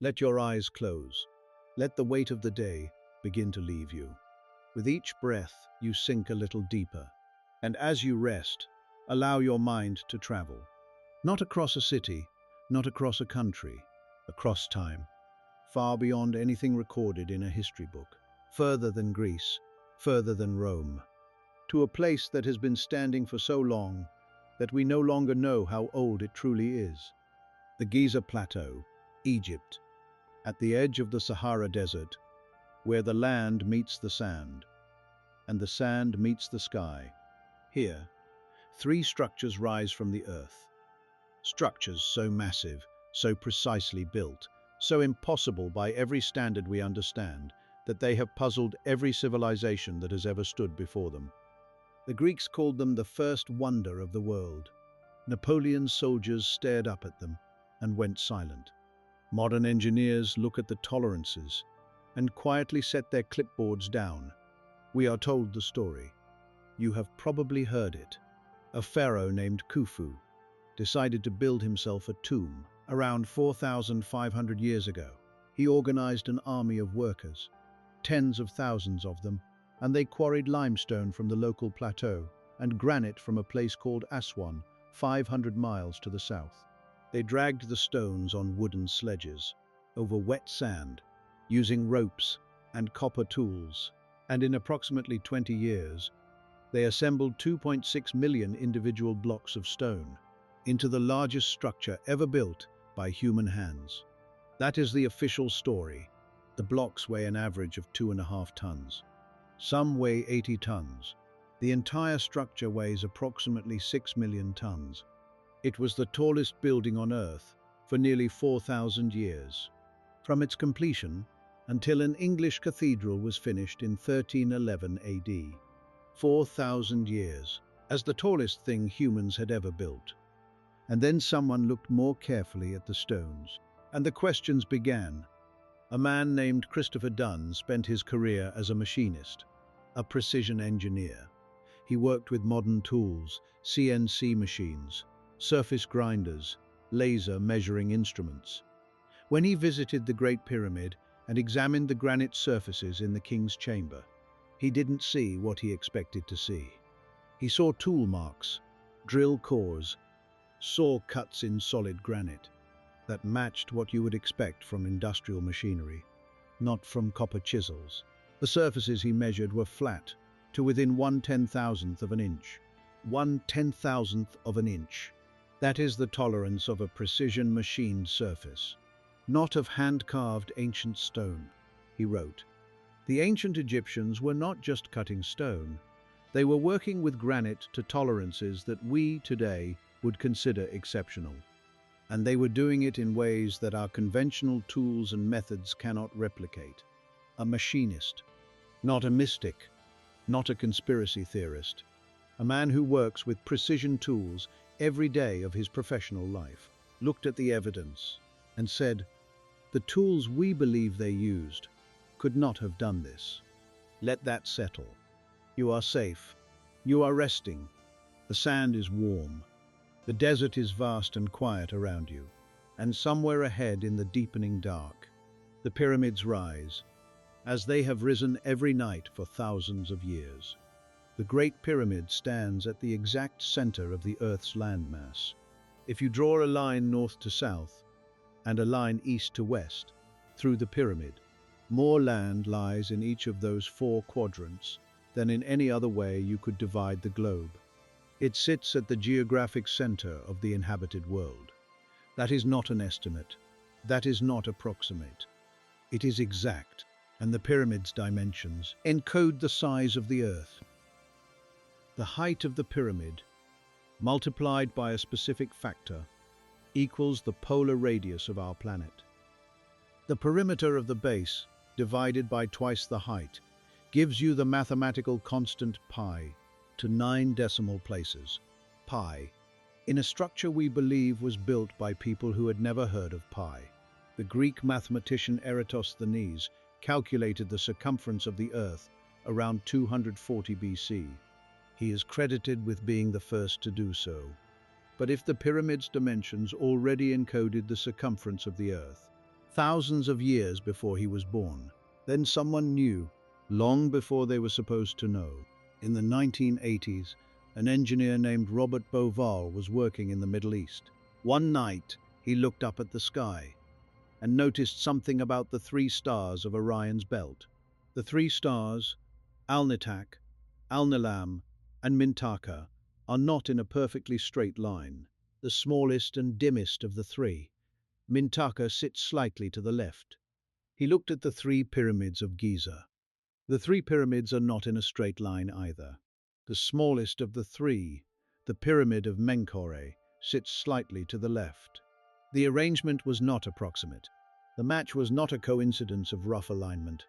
Let your eyes close. Let the weight of the day begin to leave you. With each breath, you sink a little deeper. And as you rest, allow your mind to travel. Not across a city, not across a country, across time. Far beyond anything recorded in a history book. Further than Greece, further than Rome. To a place that has been standing for so long that we no longer know how old it truly is. The Giza Plateau, Egypt, at the edge of the Sahara Desert, where the land meets the sand, and the sand meets the sky. Here, three structures rise from the earth. Structures so massive, so precisely built, so impossible by every standard we understand, that they have puzzled every civilization that has ever stood before them. The Greeks called them the first wonder of the world. Napoleon's soldiers stared up at them and went silent. Modern engineers look at the tolerances and quietly set their clipboards down. We are told the story. You have probably heard it. A pharaoh named Khufu decided to build himself a tomb. Around 4,500 years ago, he organized an army of workers, tens of thousands of them, and they quarried limestone from the local plateau and granite from a place called Aswan, 500 miles to the south. They dragged the stones on wooden sledges, over wet sand, using ropes and copper tools, and in approximately 20 years, they assembled 2.6 million individual blocks of stone into the largest structure ever built by human hands. That is the official story. The blocks weigh an average of 2.5 tons. Some weigh 80 tons. The entire structure weighs approximately 6 million tons. It was the tallest building on Earth for nearly 4,000 years. From its completion until an English cathedral was finished in 1311 AD. 4,000 years, as the tallest thing humans had ever built. And then someone looked more carefully at the stones, and the questions began. A man named Christopher Dunn spent his career as a machinist, a precision engineer. He worked with modern tools, CNC machines, surface grinders, laser measuring instruments. When he visited the Great Pyramid and examined the granite surfaces in the king's chamber, he didn't see what he expected to see. He saw tool marks, drill cores, saw cuts in solid granite that matched what you would expect from industrial machinery, not from copper chisels. The surfaces he measured were flat to within 1/10,000th of an inch. 1/10,000th of an inch. That is the tolerance of a precision machined surface, not of hand-carved ancient stone, he wrote. The ancient Egyptians were not just cutting stone, they were working with granite to tolerances that we today would consider exceptional. And they were doing it in ways that our conventional tools and methods cannot replicate. A machinist, not a mystic, not a conspiracy theorist, a man who works with precision tools every day of his professional life, looked at the evidence and said, the tools we believe they used could not have done this. Let that settle. You are safe. You are resting. The sand is warm. The desert is vast and quiet around you. And somewhere ahead in the deepening dark, the pyramids rise, as they have risen every night for thousands of years. The Great Pyramid stands at the exact center of the Earth's landmass. If you draw a line north to south, and a line east to west, through the pyramid, more land lies in each of those 4 quadrants than in any other way you could divide the globe. It sits at the geographic center of the inhabited world. That is not an estimate. That is not approximate. It is exact, and the pyramid's dimensions encode the size of the Earth. The height of the pyramid, multiplied by a specific factor, equals the polar radius of our planet. The perimeter of the base, divided by twice the height, gives you the mathematical constant pi to 9 decimal places. Pi, in a structure we believe was built by people who had never heard of pi. The Greek mathematician Eratosthenes calculated the circumference of the Earth around 240 BC. He is credited with being the first to do so. But if the pyramid's dimensions already encoded the circumference of the Earth, thousands of years before he was born. Then someone knew, long before they were supposed to know. In the 1980s, an engineer named Robert Bauval was working in the Middle East. One night, he looked up at the sky and noticed something about the three stars of Orion's belt. The three stars, Alnitak, Alnilam, and Mintaka, are not in a perfectly straight line. The smallest and dimmest of the three, Mintaka, sits slightly to the left. He looked at the three pyramids of Giza. The three pyramids are not in a straight line either. The smallest of the three, the Pyramid of Menkaure, sits slightly to the left. The arrangement was not approximate. The match was not a coincidence of rough alignment.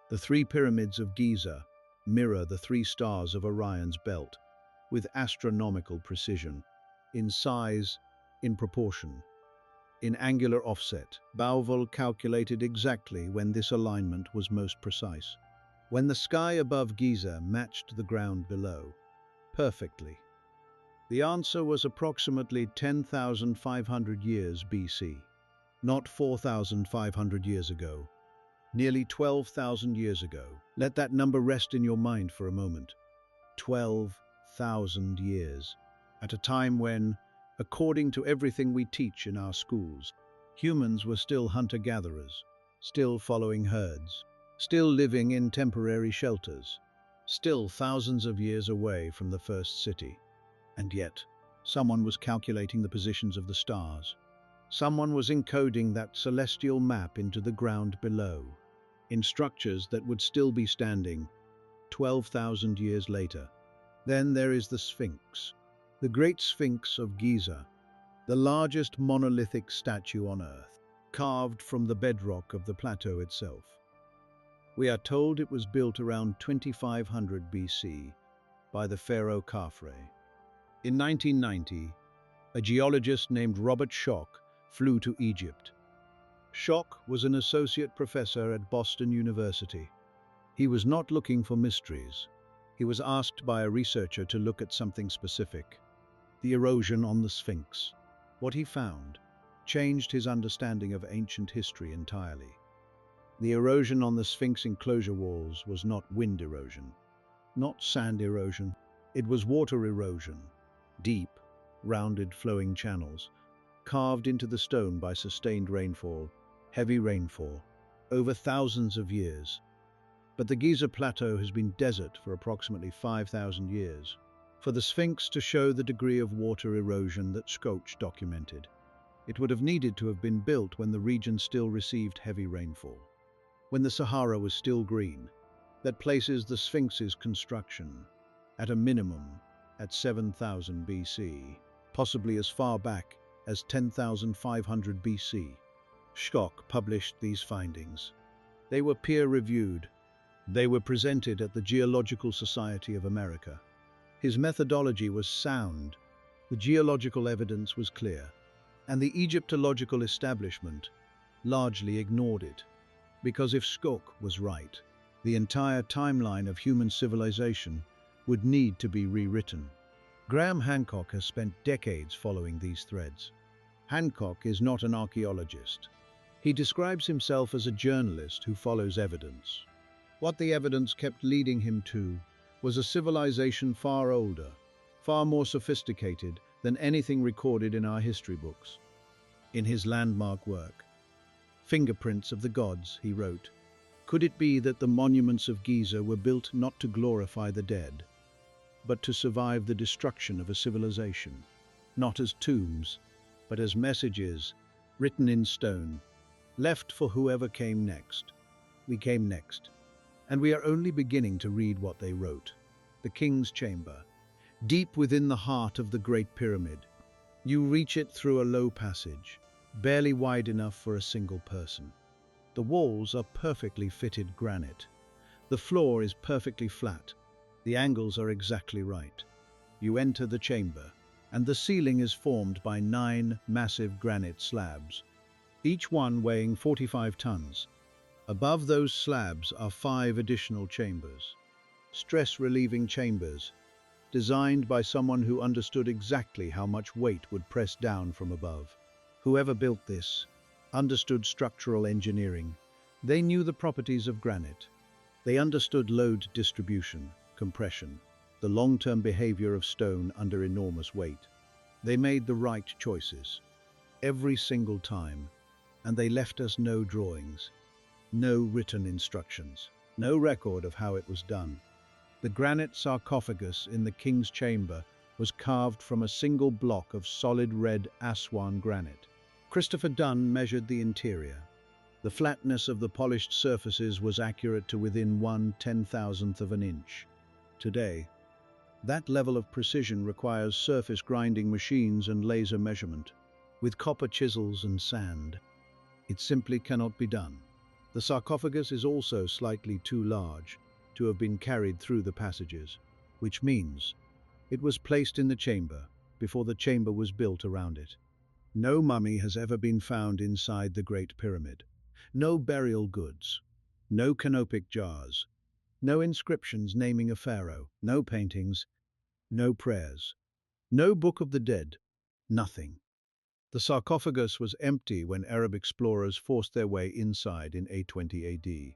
The three pyramids of Giza mirror the three stars of Orion's belt with astronomical precision, in size, in proportion, in angular offset. Bauval calculated exactly when this alignment was most precise. When the sky above Giza matched the ground below, perfectly. The answer was approximately 10,500 years BC, not 4,500 years ago, nearly 12,000 years ago. Let that number rest in your mind for a moment. 12,000 years, at a time when, according to everything we teach in our schools, humans were still hunter-gatherers, still following herds, still living in temporary shelters, still thousands of years away from the first city. And yet, someone was calculating the positions of the stars. Someone was encoding that celestial map into the ground below, in structures that would still be standing 12,000 years later. Then there is the Sphinx, the Great Sphinx of Giza, the largest monolithic statue on Earth, carved from the bedrock of the plateau itself. We are told it was built around 2500 BC by the pharaoh Khafre. In 1990, a geologist named Robert Schoch flew to Egypt. Schoch was an associate professor at Boston University. He was not looking for mysteries. He was asked by a researcher to look at something specific: the erosion on the Sphinx. What he found changed his understanding of ancient history entirely. The erosion on the Sphinx enclosure walls was not wind erosion, not sand erosion. It was water erosion. Deep, rounded flowing channels, carved into the stone by sustained rainfall, heavy rainfall, over thousands of years. But the Giza Plateau has been desert for approximately 5,000 years. For the Sphinx to show the degree of water erosion that Schoch documented, it would have needed to have been built when the region still received heavy rainfall, when the Sahara was still green. That places the Sphinx's construction, at a minimum, at 7,000 BC, possibly as far back as 10,500 BC. Schoch published these findings. They were peer-reviewed. They were presented at the Geological Society of America. His methodology was sound, the geological evidence was clear, and the Egyptological establishment largely ignored it. Because if Schoch was right, the entire timeline of human civilization would need to be rewritten. Graham Hancock has spent decades following these threads. Hancock is not an archaeologist. He describes himself as a journalist who follows evidence. What the evidence kept leading him to was a civilization far older, far more sophisticated than anything recorded in our history books. In his landmark work, Fingerprints of the Gods, he wrote, "Could it be that the monuments of Giza were built not to glorify the dead, but to survive the destruction of a civilization, not as tombs, but as messages written in stone, left for whoever came next? We came next, and we are only beginning to read what they wrote. The King's Chamber, deep within the heart of the Great Pyramid. You reach it through a low passage, barely wide enough for a single person. The walls are perfectly fitted granite. The floor is perfectly flat. The angles are exactly right. You enter the chamber, and the ceiling is formed by 9 massive granite slabs, each one weighing 45 tons. Above those slabs are 5 additional chambers, stress-relieving chambers, designed by someone who understood exactly how much weight would press down from above. Whoever built this understood structural engineering. They knew the properties of granite. They understood load distribution, compression, the long-term behavior of stone under enormous weight. They made the right choices, every single time, and they left us no drawings, no written instructions, no record of how it was done. The granite sarcophagus in the king's chamber was carved from a single block of solid red Aswan granite. Christopher Dunn measured the interior. The flatness of the polished surfaces was accurate to within 1/10,000th of an inch. Today, that level of precision requires surface grinding machines and laser measurement. With copper chisels and sand, it simply cannot be done. The sarcophagus is also slightly too large to have been carried through the passages, which means it was placed in the chamber before the chamber was built around it. No mummy has ever been found inside the Great Pyramid. No burial goods, no canopic jars, no inscriptions naming a pharaoh, no paintings, no prayers, no Book of the Dead, nothing. The sarcophagus was empty when Arab explorers forced their way inside in 820 AD.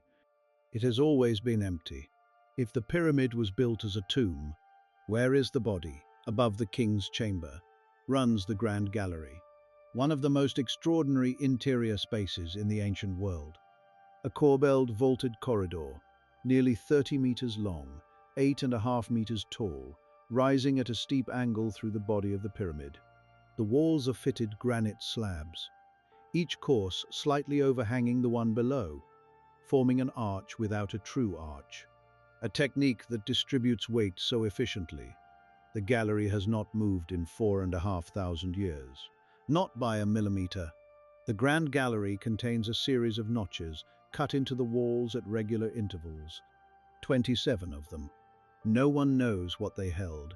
It has always been empty. If the pyramid was built as a tomb, where is the body? Above the king's chamber runs the Grand Gallery, one of the most extraordinary interior spaces in the ancient world. A corbelled vaulted corridor, nearly 30 meters long, 8.5 meters tall, rising at a steep angle through the body of the pyramid. The walls are fitted granite slabs, each course slightly overhanging the one below, forming an arch without a true arch, a technique that distributes weight so efficiently. The gallery has not moved in 4,500 years, not by a millimeter. The Grand Gallery contains a series of notches cut into the walls at regular intervals, 27 of them. No one knows what they held.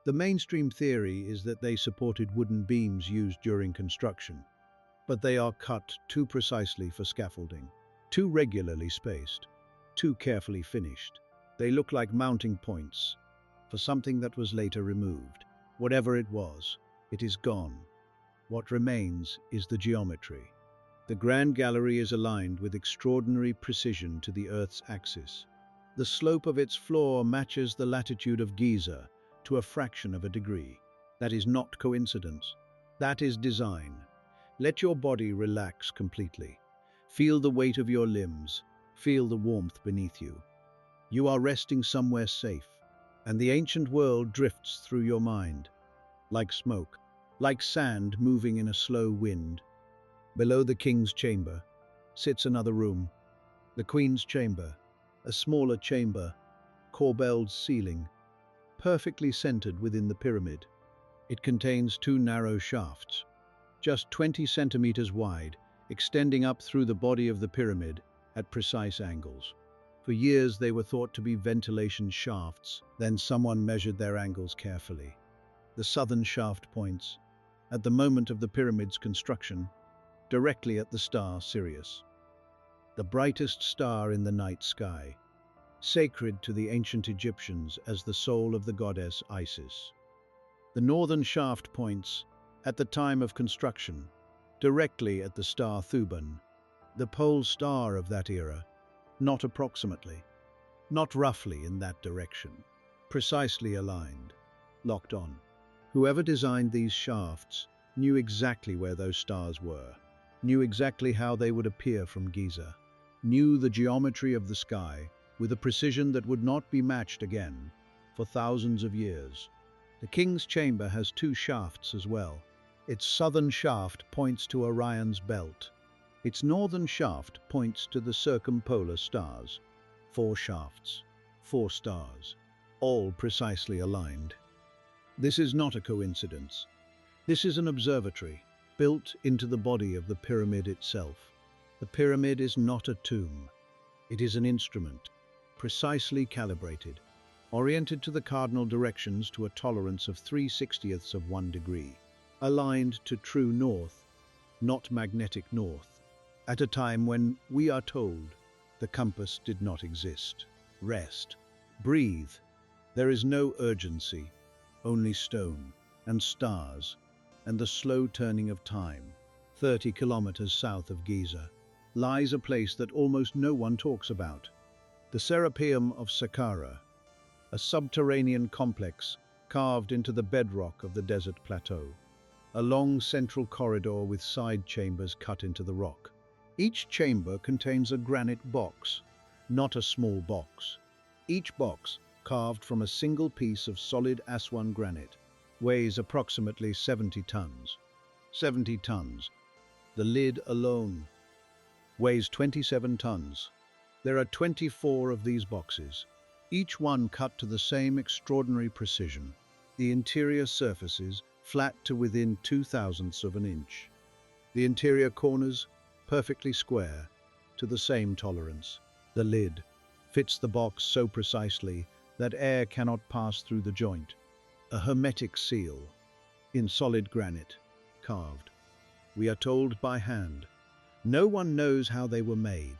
The mainstream theory is that they supported wooden beams used during construction, but they are cut too precisely for scaffolding, too regularly spaced, too carefully finished. They look like mounting points for something that was later removed. Whatever it was, it is gone. What remains is the geometry. The Grand Gallery is aligned with extraordinary precision to the Earth's axis. The slope of its floor matches the latitude of Giza to a fraction of a degree. That is not coincidence. That is design. Let your body relax completely. Feel the weight of your limbs. Feel the warmth beneath you. You are resting somewhere safe, and the ancient world drifts through your mind, like smoke, like sand moving in a slow wind. Below the king's chamber sits another room, the queen's chamber, a smaller chamber, corbelled ceiling, perfectly centered within the pyramid. It contains two narrow shafts, just 20 centimeters wide, extending up through the body of the pyramid at precise angles. For years they were thought to be ventilation shafts, then someone measured their angles carefully. The southern shaft points, at the moment of the pyramid's construction, directly at the star Sirius, the brightest star in the night sky, sacred to the ancient Egyptians as the soul of the goddess Isis. The northern shaft points, at the time of construction, directly at the star Thuban, the pole star of that era, not approximately, not roughly in that direction, precisely aligned, locked on. Whoever designed these shafts knew exactly where those stars were, knew exactly how they would appear from Giza, knew the geometry of the sky with a precision that would not be matched again for thousands of years. The king's chamber has two shafts as well. Its southern shaft points to Orion's belt. Its northern shaft points to the circumpolar stars. 4 shafts, 4 stars, all precisely aligned. This is not a coincidence. This is an observatory built into the body of the pyramid itself. The pyramid is not a tomb. It is an instrument, precisely calibrated, oriented to the cardinal directions to a tolerance of 3/60ths of 1 degree, aligned to true north, not magnetic north, at a time when, we are told, the compass did not exist. Rest. Breathe. There is no urgency, only stone and stars and the slow turning of time. 30 kilometers south of Giza, lies a place that almost no one talks about. The Serapeum of Saqqara, a subterranean complex carved into the bedrock of the desert plateau. A long central corridor with side chambers cut into the rock. Each chamber contains a granite box, not a small box. Each box, carved from a single piece of solid Aswan granite, weighs approximately 70 tons. 70 tons. The lid alone weighs 27 tons. There are 24 of these boxes, each one cut to the same extraordinary precision. The interior surfaces flat to within 0.02 of an inch. The interior corners perfectly square, to the same tolerance. The lid fits the box so precisely that air cannot pass through the joint. A hermetic seal, in solid granite, carved. We are told by hand. No one knows how they were made.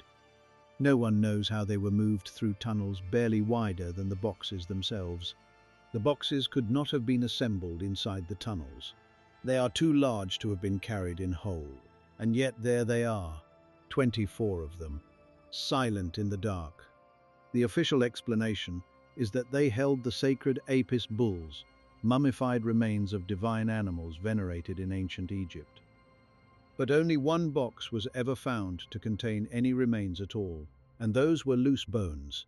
No one knows how they were moved through tunnels barely wider than the boxes themselves. The boxes could not have been assembled inside the tunnels. They are too large to have been carried in whole. And yet there they are, 24 of them, silent in the dark. The official explanation is that they held the sacred Apis bulls, mummified remains of divine animals venerated in ancient Egypt. But only one box was ever found to contain any remains at all, and those were loose bones,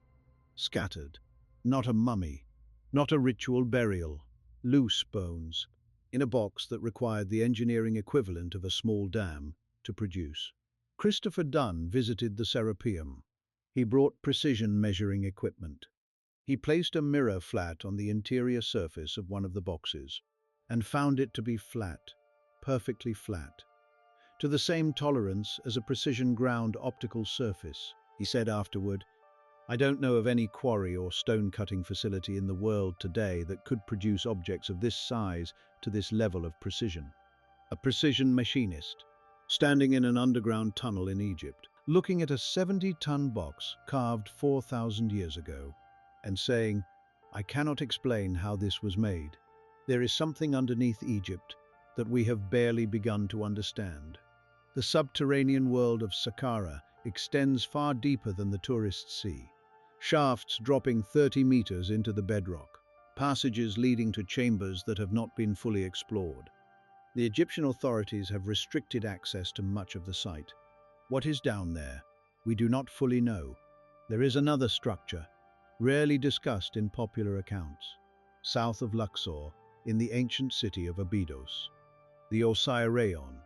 scattered, not a mummy, not a ritual burial, loose bones, in a box that required the engineering equivalent of a small dam to produce. Christopher Dunn visited the Serapeum. He brought precision measuring equipment. He placed a mirror flat on the interior surface of one of the boxes and found it to be flat, perfectly flat, to the same tolerance as a precision-ground optical surface. He said afterward, "I don't know of any quarry or stone-cutting facility in the world today that could produce objects of this size to this level of precision." A precision machinist, standing in an underground tunnel in Egypt, looking at a 70-ton box carved 4,000 years ago, and saying, "I cannot explain how this was made. There is something underneath Egypt that we have barely begun to understand." The subterranean world of Saqqara extends far deeper than the tourists see. Shafts dropping 30 meters into the bedrock, passages leading to chambers that have not been fully explored. The Egyptian authorities have restricted access to much of the site. What is down there? We do not fully know. There is another structure, rarely discussed in popular accounts, south of Luxor, in the ancient city of Abydos. The Orion,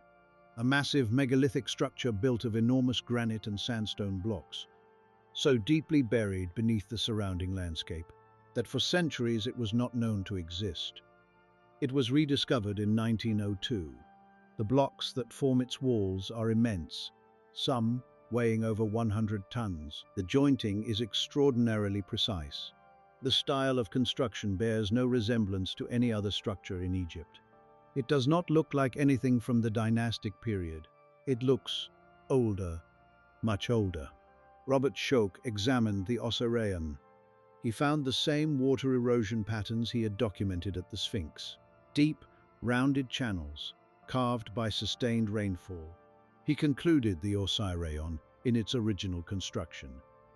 a massive megalithic structure built of enormous granite and sandstone blocks, so deeply buried beneath the surrounding landscape that for centuries it was not known to exist. It was rediscovered in 1902. The blocks that form its walls are immense, some weighing over 100 tons. The jointing is extraordinarily precise. The style of construction bears no resemblance to any other structure in Egypt. It does not look like anything from the dynastic period. It looks older, much older. Robert Schoch examined the Orion. He found the same water erosion patterns he had documented at the Sphinx. Deep, rounded channels, carved by sustained rainfall. He concluded the Orion, in its original construction,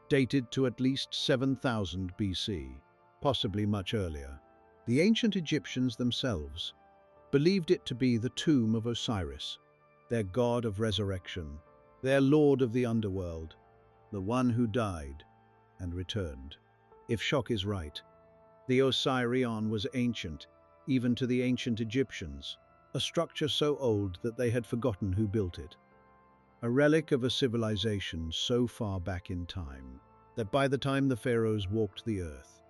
dated to at least 7,000 BC, possibly much earlier. The ancient Egyptians themselves believed it to be the tomb of Osiris, their god of resurrection, their lord of the underworld, the one who died and returned. If Schoch is right, the Orion was ancient, even to the ancient Egyptians, a structure so old that they had forgotten who built it. A relic of a civilization so far back in time that by the time the pharaohs walked the earth,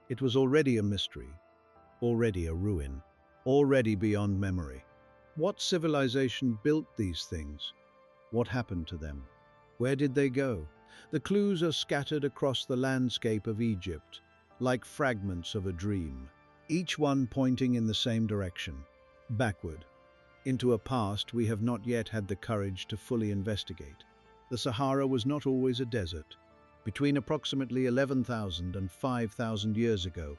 it was already a mystery, already a ruin, already beyond memory. What civilization built these things? What happened to them? Where did they go? The clues are scattered across the landscape of Egypt, like fragments of a dream, each one pointing in the same direction, backward, into a past we have not yet had the courage to fully investigate. The Sahara was not always a desert. Between approximately 11,000 and 5,000 years ago,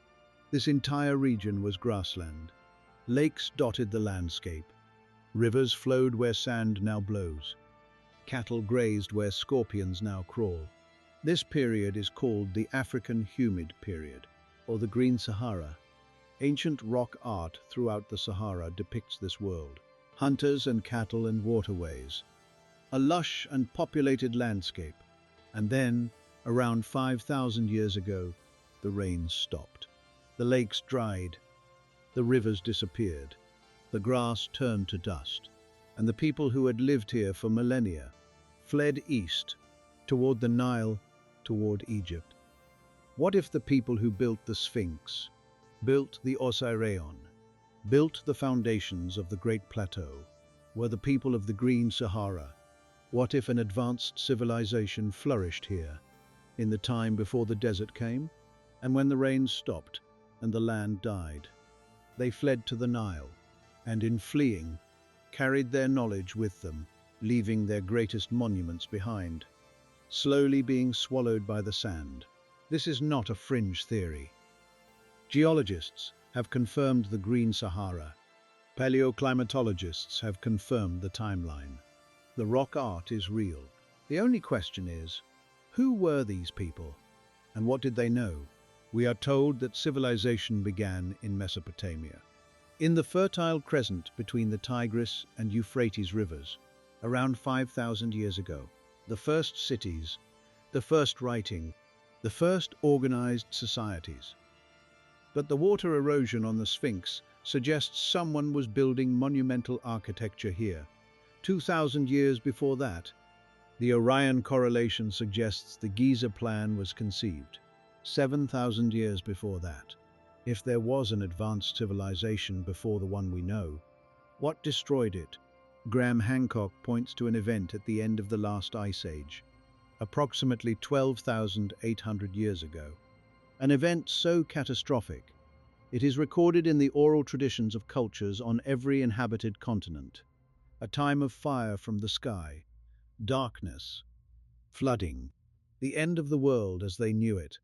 this entire region was grassland. Lakes dotted the landscape. Rivers flowed where sand now blows. Cattle grazed where scorpions now crawl. This period is called the African Humid Period, or the Green Sahara. Ancient rock art throughout the Sahara depicts this world. Hunters and cattle and waterways. A lush and populated landscape. And then, around 5,000 years ago, the rains stopped. The lakes dried. The rivers disappeared. The grass turned to dust. And the people who had lived here for millennia fled east, toward the Nile, toward Egypt. What if the people who built the Sphinx, built the Orion, built the foundations of the Great Plateau, were the people of the Green Sahara? What if an advanced civilization flourished here, in the time before the desert came, and when the rains stopped and the land died? They fled to the Nile, and in fleeing, carried their knowledge with them, leaving their greatest monuments behind, slowly being swallowed by the sand. This is not a fringe theory. Geologists have confirmed the Green Sahara. Paleoclimatologists have confirmed the timeline. The rock art is real. The only question is, who were these people, and what did they know? We are told that civilization began in Mesopotamia. In the Fertile Crescent between the Tigris and Euphrates rivers, around 5,000 years ago, the first cities, the first writing, the first organized societies. But the water erosion on the Sphinx suggests someone was building monumental architecture here. 2,000 years before that, the Orion Correlation suggests the Giza plan was conceived. 7,000 years before that. If there was an advanced civilization before the one we know, what destroyed it? Graham Hancock points to an event at the end of the last ice age, approximately 12,800 years ago. An event so catastrophic, it is recorded in the oral traditions of cultures on every inhabited continent. A time of fire from the sky, darkness, flooding, the end of the world as they knew it.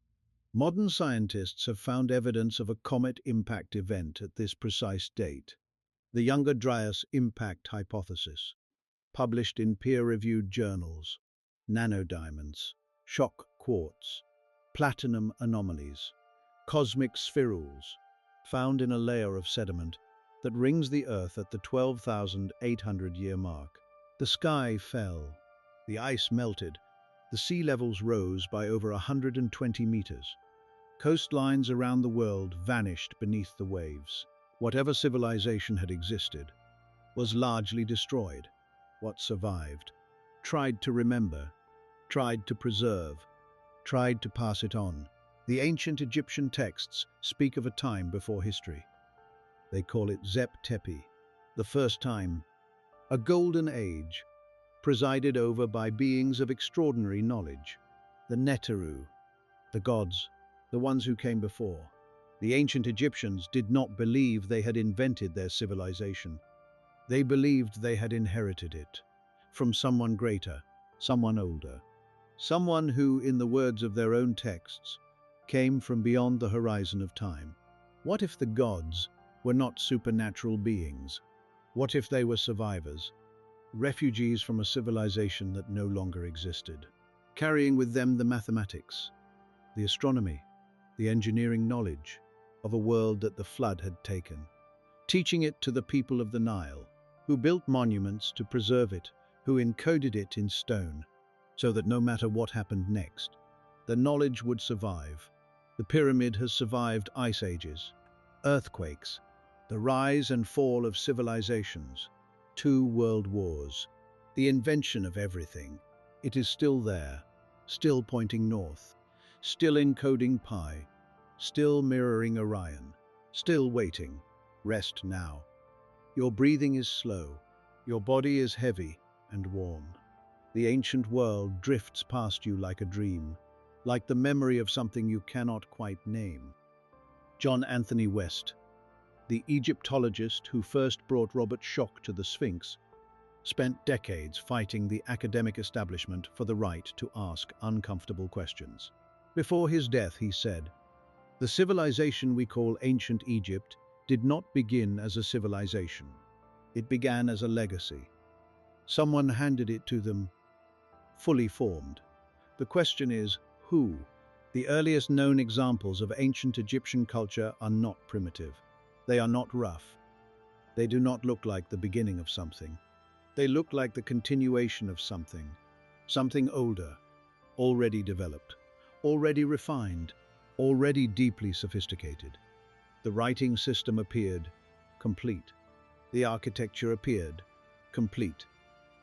Modern scientists have found evidence of a comet impact event at this precise date. The Younger Dryas Impact Hypothesis, published in peer-reviewed journals, nanodiamonds, shock quartz, platinum anomalies, cosmic spherules, found in a layer of sediment that rings the Earth at the 12,800-year mark. The sky fell, the ice melted, the sea levels rose by over 120 meters. Coastlines around the world vanished beneath the waves. Whatever civilization had existed was largely destroyed. What survived tried to remember, tried to preserve, tried to pass it on. The ancient Egyptian texts speak of a time before history. They call it Zep Tepi, the first time, a golden age, presided over by beings of extraordinary knowledge, the Neteru, the gods, the ones who came before. The ancient Egyptians did not believe they had invented their civilization. They believed they had inherited it from someone greater, someone older, someone who, in the words of their own texts, came from beyond the horizon of time. What if the gods were not supernatural beings? What if they were survivors, refugees from a civilization that no longer existed, carrying with them the mathematics, the astronomy, the engineering knowledge of a world that the flood had taken, teaching it to the people of the Nile, who built monuments to preserve it, who encoded it in stone, so that no matter what happened next, the knowledge would survive. The pyramid has survived ice ages, earthquakes, the rise and fall of civilizations, 2 world wars, the invention of everything. It is still there, still pointing north, still encoding pi, still mirroring Orion, still waiting. Rest now. Your breathing is slow, your body is heavy and warm. The ancient world drifts past you like a dream, like the memory of something you cannot quite name. John Anthony West, the Egyptologist who first brought Robert Schoch to the Sphinx, spent decades fighting the academic establishment for the right to ask uncomfortable questions. Before his death, he said, "The civilization we call ancient Egypt did not begin as a civilization. It began as a legacy. Someone handed it to them, fully formed. The question is, who? The earliest known examples of ancient Egyptian culture are not primitive. They are not rough. They do not look like the beginning of something. They look like the continuation of something. Something older, already developed, already refined, already deeply sophisticated. The writing system appeared, complete. The architecture appeared, complete.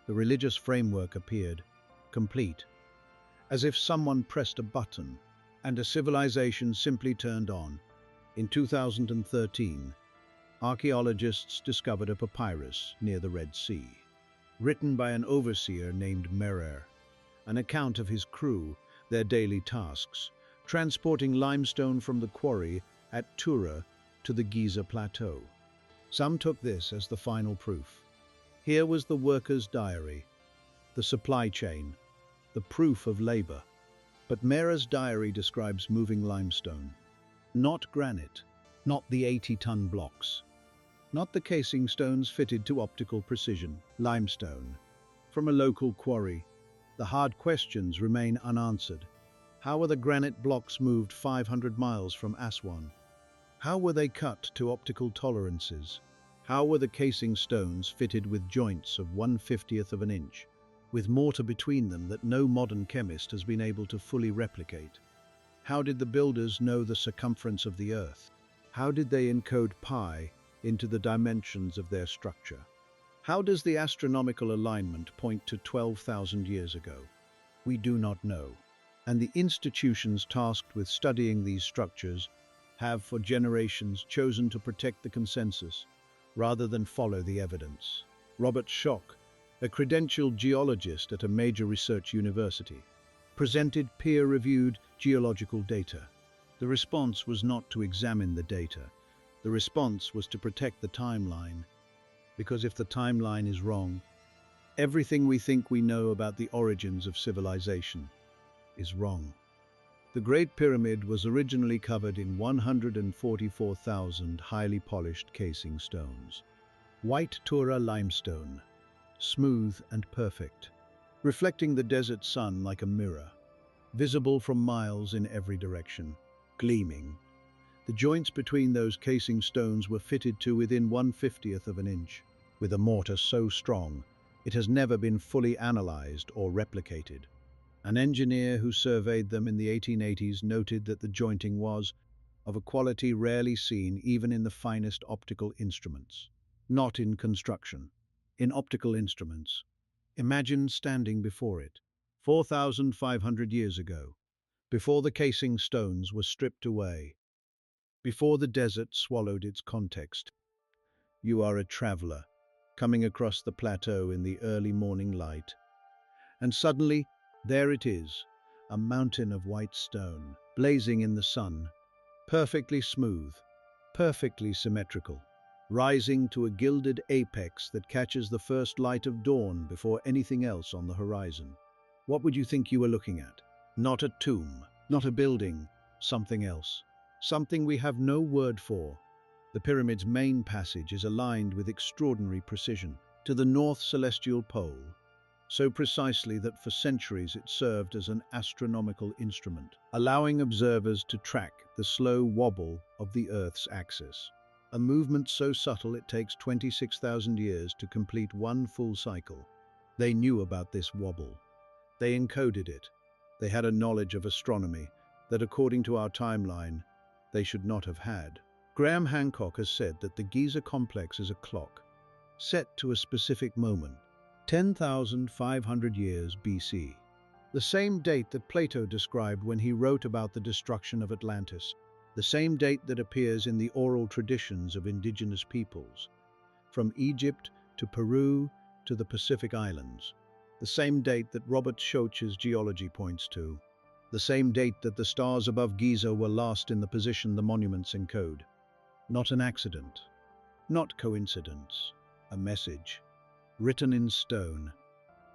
The religious framework appeared, complete. As if someone pressed a button and a civilization simply turned on. In 2013, archaeologists discovered a papyrus near the Red Sea, written by an overseer named Merer, an account of his crew, their daily tasks, transporting limestone from the quarry at Tura to the Giza Plateau. Some took this as the final proof. Here was the worker's diary, the supply chain, the proof of labor. But Merer's diary describes moving limestone, not granite, not the 80-ton blocks, not the casing stones fitted to optical precision, limestone. From a local quarry, the hard questions remain unanswered. How were the granite blocks moved 500 miles from Aswan? How were they cut to optical tolerances? How were the casing stones fitted with joints of 1/50th of an inch, with mortar between them that no modern chemist has been able to fully replicate? How did the builders know the circumference of the Earth? How did they encode pi into the dimensions of their structure? How does the astronomical alignment point to 12,000 years ago? We do not know. And the institutions tasked with studying these structures have for generations chosen to protect the consensus rather than follow the evidence. Robert Schoch, a credentialed geologist at a major research university, presented peer-reviewed geological data. The response was not to examine the data. The response was to protect the timeline. Because if the timeline is wrong, everything we think we know about the origins of civilization is wrong. The Great Pyramid was originally covered in 144,000 highly polished casing stones. White Tura limestone, smooth and perfect, reflecting the desert sun like a mirror, visible from miles in every direction, gleaming. The joints between those casing stones were fitted to within 1/50th of an inch, with a mortar so strong it has never been fully analyzed or replicated. An engineer who surveyed them in the 1880s noted that the jointing was of a quality rarely seen even in the finest optical instruments. Not in construction, in optical instruments. Imagine standing before it, 4,500 years ago, before the casing stones were stripped away, before the desert swallowed its context. You are a traveler, coming across the plateau in the early morning light, and suddenly, there it is, a mountain of white stone, blazing in the sun, perfectly smooth, perfectly symmetrical, rising to a gilded apex that catches the first light of dawn before anything else on the horizon. What would you think you were looking at? Not a tomb, not a building, something else. Something we have no word for. The pyramid's main passage is aligned with extraordinary precision to the north celestial pole, so precisely that for centuries it served as an astronomical instrument, allowing observers to track the slow wobble of the Earth's axis. A movement so subtle it takes 26,000 years to complete one full cycle. They knew about this wobble. They encoded it. They had a knowledge of astronomy that, according to our timeline, they should not have had. Graham Hancock has said that the Giza complex is a clock, set to a specific moment, 10,500 years BC. The same date that Plato described when he wrote about the destruction of Atlantis, the same date that appears in the oral traditions of indigenous peoples, from Egypt to Peru to the Pacific Islands, the same date that Robert Schoch's geology points to, the same date that the stars above Giza were last in the position the monuments encode. Not an accident, not coincidence, a message, written in stone,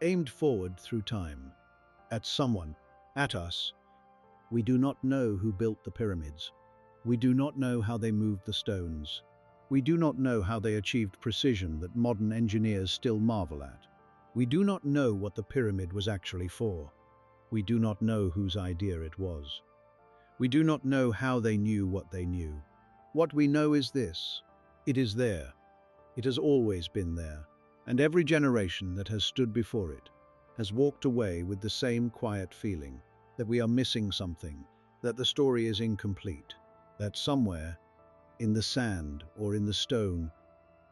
aimed forward through time, at someone, at us. We do not know who built the pyramids. We do not know how they moved the stones. We do not know how they achieved precision that modern engineers still marvel at. We do not know what the pyramid was actually for. We do not know whose idea it was. We do not know how they knew what they knew. What we know is this: it is there. It has always been there, and every generation that has stood before it has walked away with the same quiet feeling that we are missing something, that the story is incomplete, that somewhere, in the sand or in the stone,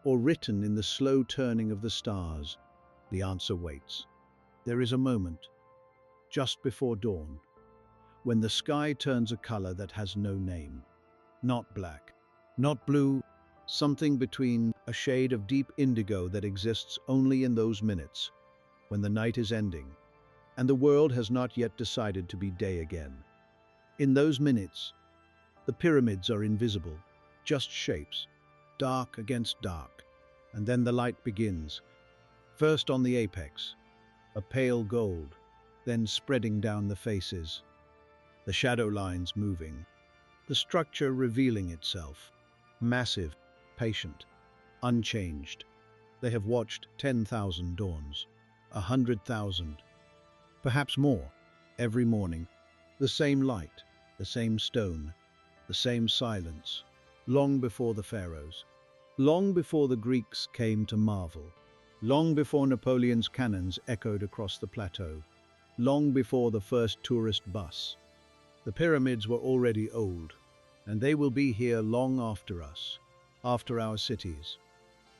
or written in the slow turning of the stars, the answer waits. There is a moment, just before dawn, when the sky turns a color that has no name. Not black, not blue, something between a shade of deep indigo that exists only in those minutes, when the night is ending, and the world has not yet decided to be day again. In those minutes, the pyramids are invisible, just shapes, dark against dark, and then the light begins, first on the apex, a pale gold, then spreading down the faces, the shadow lines moving, the structure revealing itself, massive, patient, unchanged. They have watched 10,000 dawns, 100,000, perhaps more, every morning, the same light, the same stone, the same silence, long before the pharaohs, long before the Greeks came to marvel, long before Napoleon's cannons echoed across the plateau, long before the first tourist bus. The pyramids were already old, and they will be here long after us, after our cities,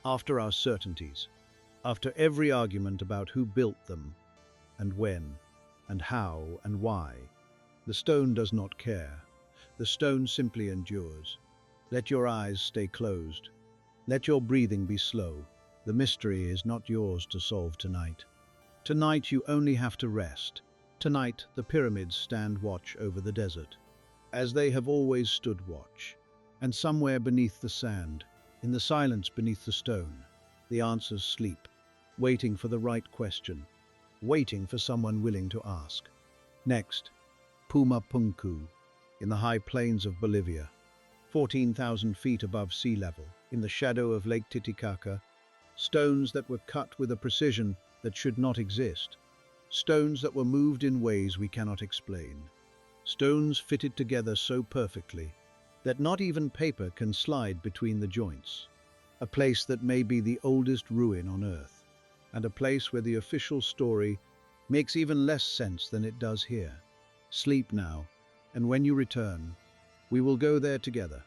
after our certainties, after every argument about who built them, and when, and how, and why. The stone does not care. The stone simply endures. Let your eyes stay closed. Let your breathing be slow. The mystery is not yours to solve tonight. Tonight you only have to rest. Tonight the pyramids stand watch over the desert, as they have always stood watch. And somewhere beneath the sand, in the silence beneath the stone, the answers sleep, waiting for the right question, waiting for someone willing to ask. Next, Puma Punku, in the high plains of Bolivia, 14,000 feet above sea level, in the shadow of Lake Titicaca, stones that were cut with a precision that should not exist, stones that were moved in ways we cannot explain, stones fitted together so perfectly that not even paper can slide between the joints, a place that may be the oldest ruin on Earth, and a place where the official story makes even less sense than it does here. Sleep now, and when you return, we will go there together.